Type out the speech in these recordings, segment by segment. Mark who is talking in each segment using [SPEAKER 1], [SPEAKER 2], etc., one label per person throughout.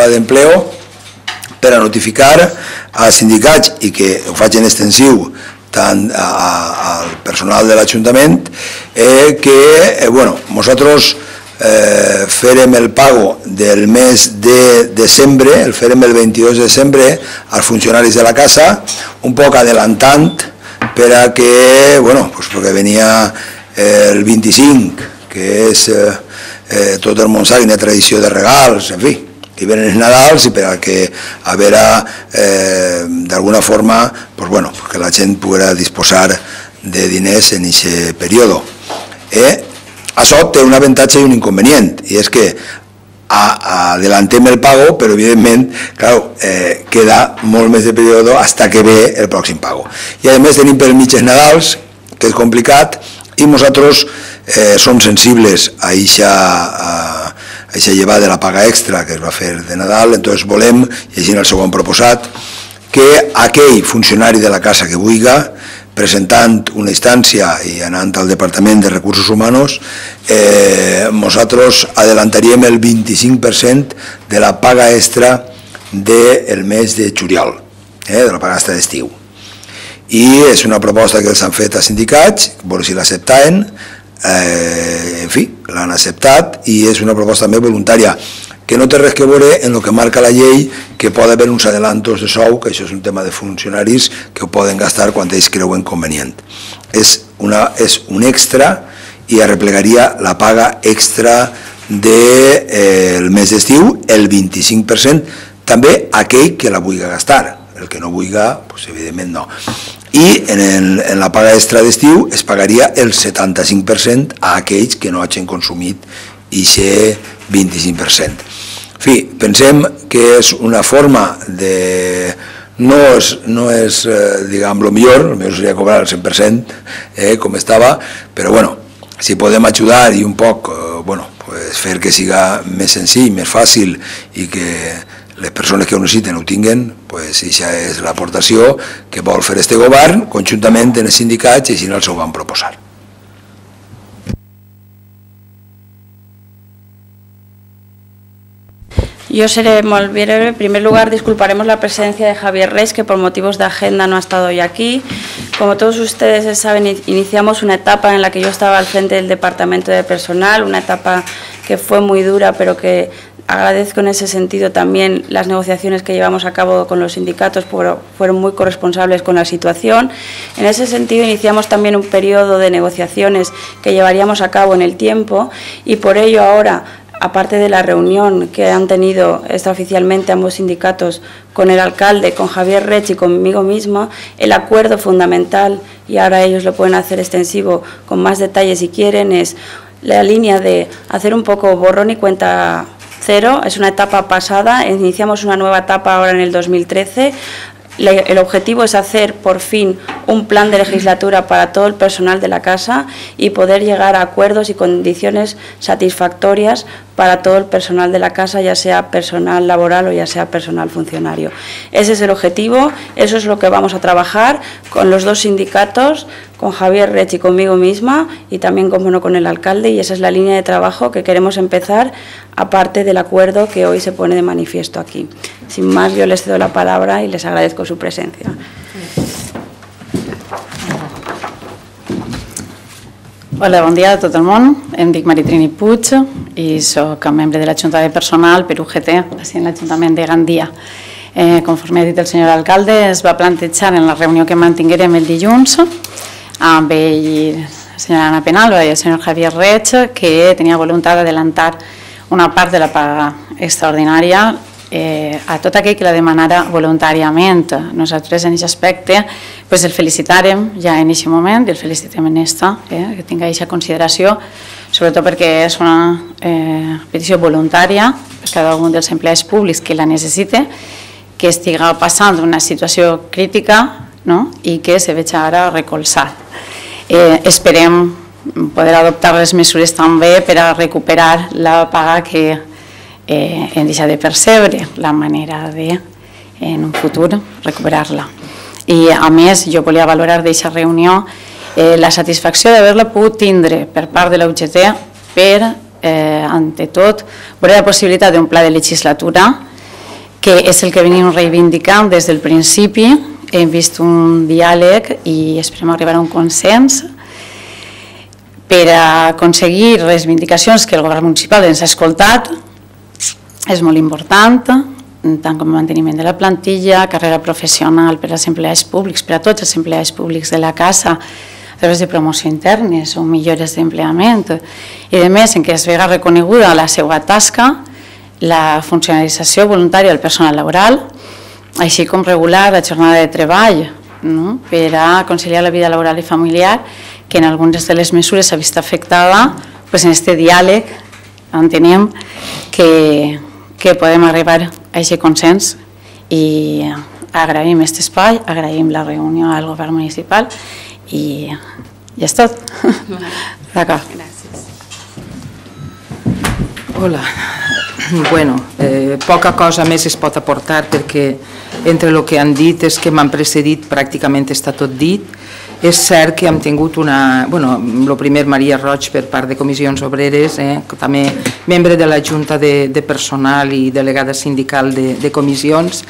[SPEAKER 1] d'empleo per a notificar als sindicats i que ho facin extensiu tant al personal de l'Ajuntament que nosaltres farem el pago del mes de desembre, el farem el 22 de desembre als funcionaris de la casa, un poc adelantant per a que, perquè venia el 25, que és tot el món sap, una tradició de regals, en fi, que venen els Nadals i per a que a veure d'alguna forma que la gent pugui disposar de diners en aquest període. Això té un avantatge i un inconvenient, i és que adellantem el pago, però evidentment queda molt més de període fins que ve el pròxim pago. I a més tenim per mig els Nadals, que és complicat, i nosaltres som sensibles a aquesta llevada de la paga extra que es va fer de Nadal, doncs volem, llegint el segon proposat, que aquell funcionari de la casa que vulgui, presentant una instància i anant al Departament de Recursos Humans, nosaltres adelantaríem el 25% de la paga extra del mes de juliol, de la paga extra d'estiu. I és una proposta que els han fet a sindicats, veure si l'acceptaven, en fi, l'han acceptat i és una proposta també voluntària que no té res que veure en el que marca la llei, que pot haver uns adelantos de sou, que això és un tema de funcionaris que ho poden gastar quan ells creuen convenient. És un extra i arreplegaria la paga extra del mes d'estiu, el 25%, també aquell que la vulgui gastar, el que no vulgui, evidentment no. I en la paga extra d'estiu es pagaria el 75% a aquells que no hagin consumit aquest 25%. En fi, pensem que és una forma de... No és, diguem, el millor seria cobrar el 100%, com estava, però si podem ajudar i un poc fer que siga més senzill, més fàcil i que les persones que ho necessiten ho tinguen, aquesta és l'aportació que vol fer este govern conjuntament amb els sindicats i així els ho van proposar.
[SPEAKER 2] Yo seré muy breve. En primer lugar, disculparemos la presencia de Javier Reig, que por motivos de agenda no ha estado hoy aquí. Como todos ustedes saben, iniciamos una etapa en la que yo estaba al frente del Departamento de Personal, una etapa que fue muy dura, pero que agradezco en ese sentido también las negociaciones que llevamos a cabo con los sindicatos, fueron muy corresponsables con la situación. En ese sentido, iniciamos también un periodo de negociaciones que llevaríamos a cabo en el tiempo y por ello ahora, aparte de la reunión que han tenido extraoficialmente ambos sindicatos con el alcalde, con Javier Reig y conmigo misma, el acuerdo fundamental, y ahora ellos lo pueden hacer extensivo con más detalles si quieren, es la línea de hacer un poco borrón y cuenta cero. Es una etapa pasada, iniciamos una nueva etapa ahora en el 2013. El objetivo es hacer por fin un plan de legislatura para todo el personal de la casa y poder llegar a acuerdos y condiciones satisfactorias para todo el personal de la casa, ya sea personal laboral o ya sea personal funcionario. Ese es el objetivo, eso es lo que vamos a trabajar con los dos sindicatos, con Javier Reig y conmigo misma y también, como no, con el alcalde, y esa es la línea de trabajo que queremos empezar, aparte del acuerdo que hoy se pone de manifiesto aquí. Sin más, yo les cedo la palabra y les agradezco su presencia.
[SPEAKER 3] Hola, bon dia a tot el món. Em dic Maritrini Puig i soc membre de la Junta de Personal per UGT, així en l'Ajuntament de Gandia. Conforme ha dit el senyor alcalde, es va plantejar en la reunió que mantinguérem el dilluns amb ell i la senyora Ana Penalba i el senyor Javier Reig, que tenia voluntat d'adelantar una part de la paga extraordinària a tot aquell que la demanara voluntàriament. Nosaltres en aquest aspecte el felicitarem ja en aquest moment i el felicitem en aquesta, que tingui aquesta consideració, sobretot perquè és una petició voluntària per cada un dels empleats públics que la necessite, que estiga passant una situació crítica i que se veig ara recolzat. Esperem poder adoptar les mesures també per a recuperar la paga que hem deixat de percebre, la manera de, en un futur, recuperar-la. I a més, jo volia valorar d'aquesta reunió la satisfacció d'haver-la pogut tindre per part de la UGT per, ante tot, veure la possibilitat d'un pla de legislatura que és el que venim reivindicant des del principi. Hem vist un diàleg i esperem arribar a un consens per aconseguir reivindicacions que el govern municipal ens ha escoltat. És molt important, tant com el manteniment de la plantilla, carrera professional per als empleats públics, per a tots els empleats públics de la casa, a través de promoció internes o millores d'empleament, i a més en què es vega reconeguda la seva tasca, la funcionalització voluntària del personal laboral, així com regular la jornada de treball per a conciliar la vida laboral i familiar, que en algunes de les mesures s'ha vist afectada en aquest diàleg. Entenem que podem arribar a aquest consens i agraïm aquest espai, agraïm la reunió al govern municipal i ja és tot. D'acord.
[SPEAKER 2] Gràcies.
[SPEAKER 4] Hola. Bueno, poca cosa més es pot aportar perquè entre el que han dit és que m'han precedit pràcticament està tot dit. És cert que hem tingut una... Bueno, el primer Maria Roig per part de Comissions Obreres, també membre de la Junta de Personal i delegada sindical de comissions.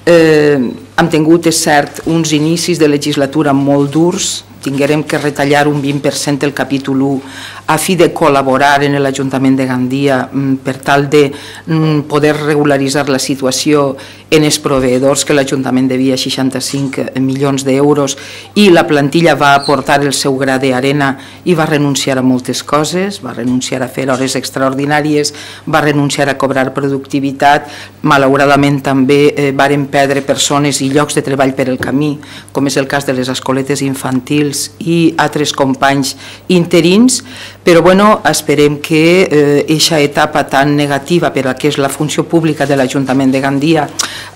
[SPEAKER 4] Hem tingut, és cert, uns inicis de legislatura molt durs. Tinguérem que retallar un 20% del capítol 1 a fi de col·laborar en l'Ajuntament de Gandia per tal de poder regularitzar la situació en els proveïdors, que l'Ajuntament devia 65 milions d'euros i la plantilla va aportar el seu gra d'arena i va renunciar a moltes coses, va renunciar a fer hores extraordinàries, va renunciar a cobrar productivitat, malauradament també varen perdre persones i llocs de treball per el camí, com és el cas de les escoletes infantils i altres companys interins, però bueno, esperem que aquesta etapa tan negativa per a que és la funció pública de l'Ajuntament de Gandia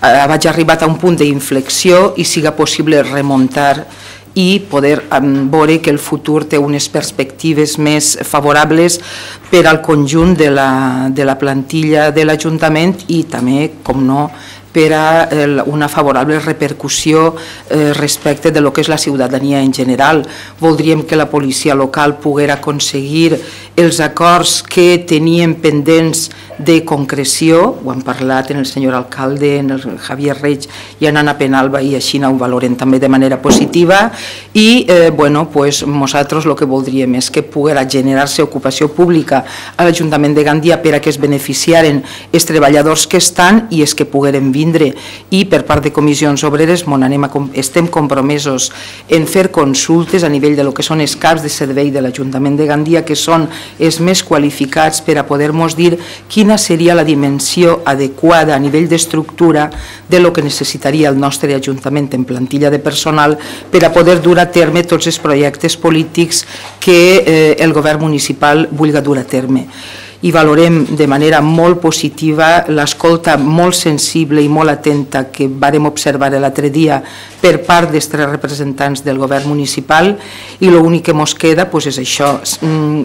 [SPEAKER 4] vagi arribat a un punt d'inflexió i siga possible remuntar i poder veure que el futur té unes perspectives més favorables per al conjunt de la plantilla de l'Ajuntament i també, com no, per a una favorable repercussió respecte de lo que és la ciutadania en general. Voldríem que la policia local poguera aconseguir els acords que teníem pendents de concreció, ho han parlat en el senyor alcalde, en el Javier Reig i en Anna Penalba i així ho valorem també de manera positiva i nosaltres el que voldríem és que poguera generar-se ocupació pública a l'Ajuntament de Gandia per a que es beneficiaren els treballadors que estan i els que pogueren vindre i per part de Comissions Obreres estem compromesos en fer consultes a nivell de lo que són els caps de servei de l'Ajuntament de Gandia que són els més qualificats per a poder-nos dir quina seria la dimensió adequada a nivell d'estructura de lo que necessitaria el nostre Ajuntament en plantilla de personal per a poder dur a terme tots els projectes polítics que el govern municipal vulgui dur a terme. I valorem de manera molt positiva l'escolta molt sensible i molt atenta que vàrem observar l'altre dia per part dels tres representants del govern municipal i l'únic que ens queda és això,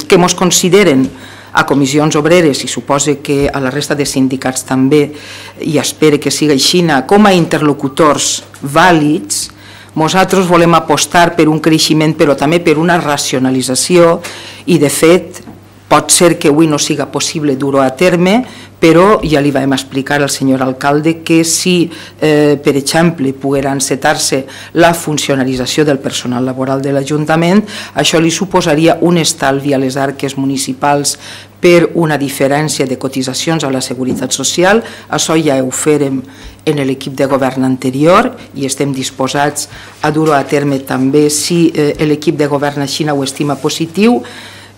[SPEAKER 4] que ens consideren a Comissions Obreres i suposa que a la resta de sindicats també, i espero que sigui així, com a interlocutors vàlids. Nosaltres volem apostar per un creixement però també per una racionalització i de fet pot ser que avui no siga possible dur-ho a terme, però ja li vam explicar al senyor alcalde que si, per exemple, poguera encetar-se la funcionalització del personal laboral de l'Ajuntament, això li suposaria un estalvi a les arques municipals per una diferència de cotitzacions a la Seguretat Social. Això ja ho fèrem en l'equip de govern anterior i estem disposats a dur-ho a terme també si l'equip de govern així ho estima positiu.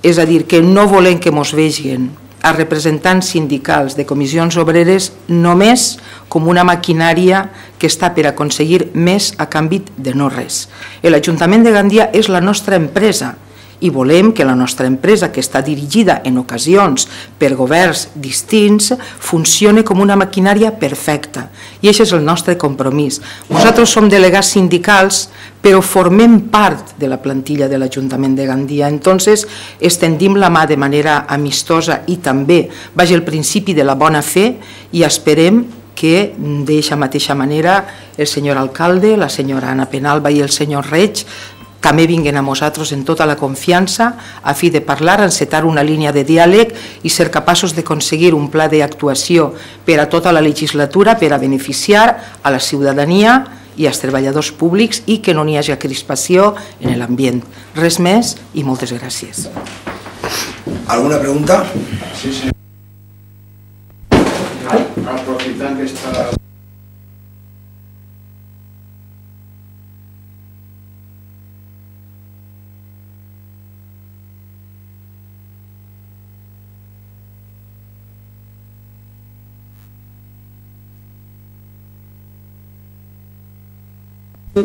[SPEAKER 4] És a dir, que no volem que ens vegin a representants sindicals de Comissions Obreres només com una maquinària que està per aconseguir més a canvi de no res. L'Ajuntament de Gandia és la nostra empresa i volem que la nostra empresa, que està dirigida en ocasions per governs distints, funcioni com una maquinària perfecta. I aquest és el nostre compromís. Nosaltres som delegats sindicals, però formem part de la plantilla de l'Ajuntament de Gandia. Entonces, estendim la mà de manera amistosa i també vagi el principi de la bona fe i esperem que d'aquesta mateixa manera el senyor alcalde, la senyora Anna Penalba i el senyor Reig també vinguin a nosaltres en tota la confiança a fi de parlar, encetar una línia de diàleg i ser capaços d'aconseguir un pla d'actuació per a tota la legislatura per a beneficiar a la ciutadania i als treballadors públics i que no n'hi hagi crispació en l'ambient. Res més i moltes gràcies.
[SPEAKER 1] ¿Alguna pregunta?
[SPEAKER 5] Sí, sí. Aprofitant que està...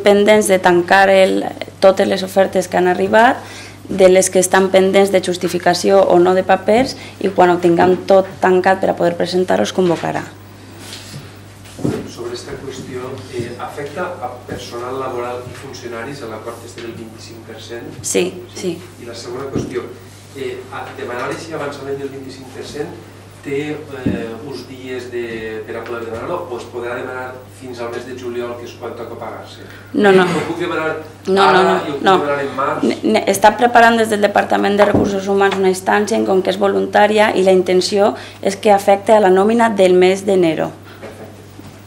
[SPEAKER 2] Pendents de tancar totes les ofertes que han arribat, de les que estan pendents de justificació o no de papers, i quan ho tinguem tot tancat per a poder presentar-ho es convocarà.
[SPEAKER 6] Sobre aquesta qüestió, afecta a personal laboral i funcionaris a l'acord este del 25%?
[SPEAKER 2] Sí, sí.
[SPEAKER 6] I la segona qüestió, demanar aquest avançament del 25% té uns dies per a poder demanar-lo o es podrà demanar fins al mes de juliol, que és quan toca pagar-se?
[SPEAKER 2] No.
[SPEAKER 6] No puc demanar ara i ho puc demanar en març?
[SPEAKER 2] Està preparant des del Departament de Recursos Humans una instància en com que és voluntària i la intenció és que afecte a la nòmina del mes d'enero,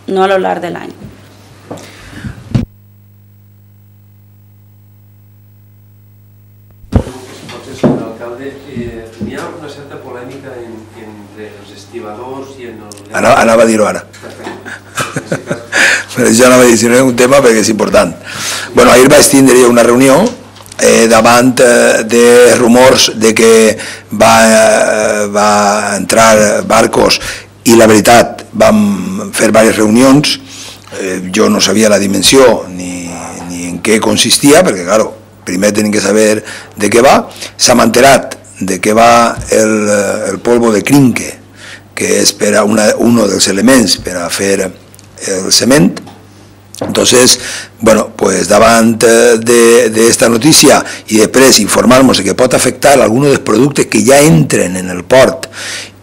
[SPEAKER 2] no a lo llarg de l'any.
[SPEAKER 6] Senyor alcalde, n'hi ha una certa polèmica entre els estibadors i en el...
[SPEAKER 1] Anava a dir-ho ara. Però jo anava a dir, si no és un tema perquè és important. Bueno, ahir vaig tindre una reunió davant de rumors de que va entrar barcos i la veritat vam fer diverses reunions. Jo no sabia la dimensió ni en què consistia, perquè, claro, primer tenim que saber de què va. S'ha enterat de què va el polvo de crinque, que és uno dels elements per a fer el cement. Entonces, bueno, pues davant de esta notícia i després informar-nos de que pot afectar alguns dels productes que ja entren en el port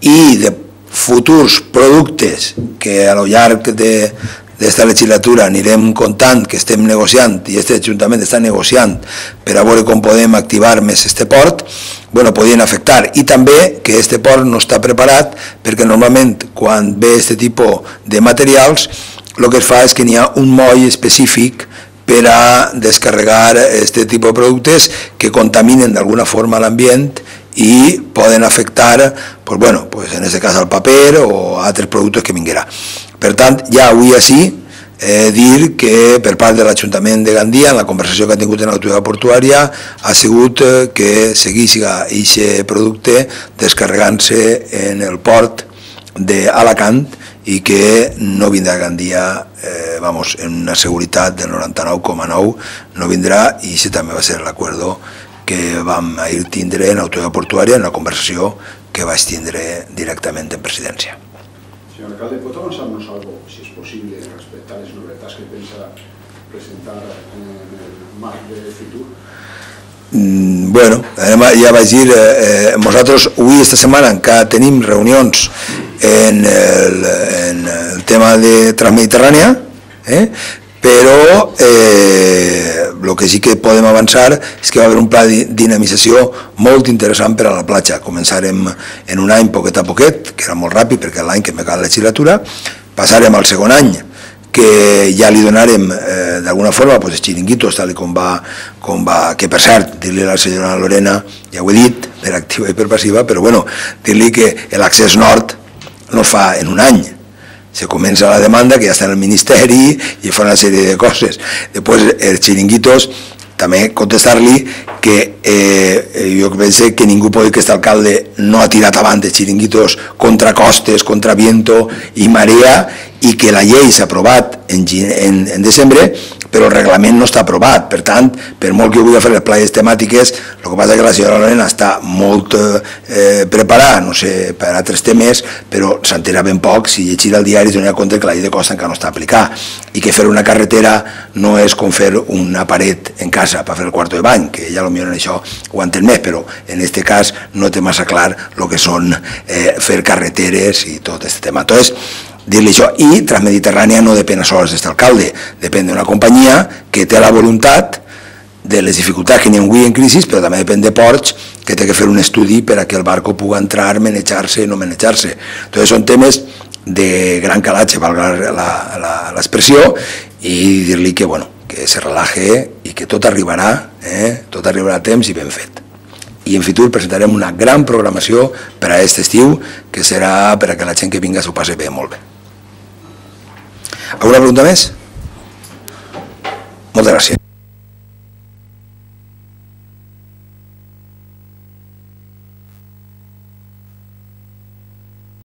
[SPEAKER 1] i de futurs productes que a lo llarg d'esta legislatura anirem comptant que estem negociant i aquest Ajuntament està negociant per a veure com podem activar més este port, bueno, podien afectar. I també que este port no està preparat perquè normalment quan ve este tipus de materials el que es fa és que n'hi ha un moll específic per a descarregar aquest tipus de productes que contaminen d'alguna forma l'ambient i poden afectar, pues bueno, pues en aquest cas el paper o altres productes que vinguerà. Per tant, ja avui així dir que per part de l'Ajuntament de Gandia, en la conversació que ha tingut en l'autoritat portuària, ha sigut que segueixi aquest producte descarregant-se en el port d'Alacant i que no vindrà a Gandia, vamos, en una seguretat del 99,9 no vindrà, i això també va ser l'acord que vam ahir tindre en l'autoritat portuària en la conversació que vaig tindre directament en presidència.
[SPEAKER 5] Senyor alcalde, pot avançar-nos algo, si és possible, respecte a les novetats que pensa presentar en el marc de futur?
[SPEAKER 1] Bueno, ja vaig dir, nosaltres avui, esta setmana, encara tenim reunions en el tema de Transmediterrània, però el que sí que podem avançar és que va haver un pla de dinamització molt interessant per a la platja. Començarem en un any poquet a poquet, que era molt ràpid perquè l'any que m'acaba la legislatura, passarem al segon any, que ja li donarem d'alguna forma els xiringuitos, tal com va, que per cert, dir-li a la senyora Lorena, ja ho he dit, per activa i per passiva, però bueno, dir-li que l'accés nord no es fa en un any. Se comença la demanda, que ja està en el Ministeri, i fa una sèrie de coses. Després, els xiringuitos, també contestar-li que jo penso que ningú pot dir que aquest alcalde no ha tirat avant els xiringuitos contra costes, contra viento i marea, i que la llei s'ha aprovat en desembre, però el reglament no està aprovat. Per tant, per molt que vulgui fer les plagues temàtiques, el que passa és que la senyora Lorena està molt preparada, no sé, per altres temes, però s'entera ben poc si llegir el diari i donar compte que la llei de costa encara no està aplicada i que fer una carretera no és com fer una paret en casa per fer el quarto de bany, que ja potser en això ho entén més, però en aquest cas no té massa clar el que són fer carreteres i tot aquest tema. Entonces, dir-li això. I Transmediterrània no depèn sols d'aquest alcalde, depèn d'una companyia que té la voluntat de les dificultats que n'hi ha avui en crisi, però també depèn de ports que té que fer un estudi per a que el barco pugui entrar, manejar-se i no manejar-se. Entonces són temes de gran calatge, valga l'expressió, i dir-li que, bueno, que se relaje i que tot arribarà a temps i ben fet. I en futur presentarem una gran programació per a aquest estiu, que serà per a que la gent que vinga s'ho passi bé, molt bé. Alguna pregunta més? Moltes gràcies.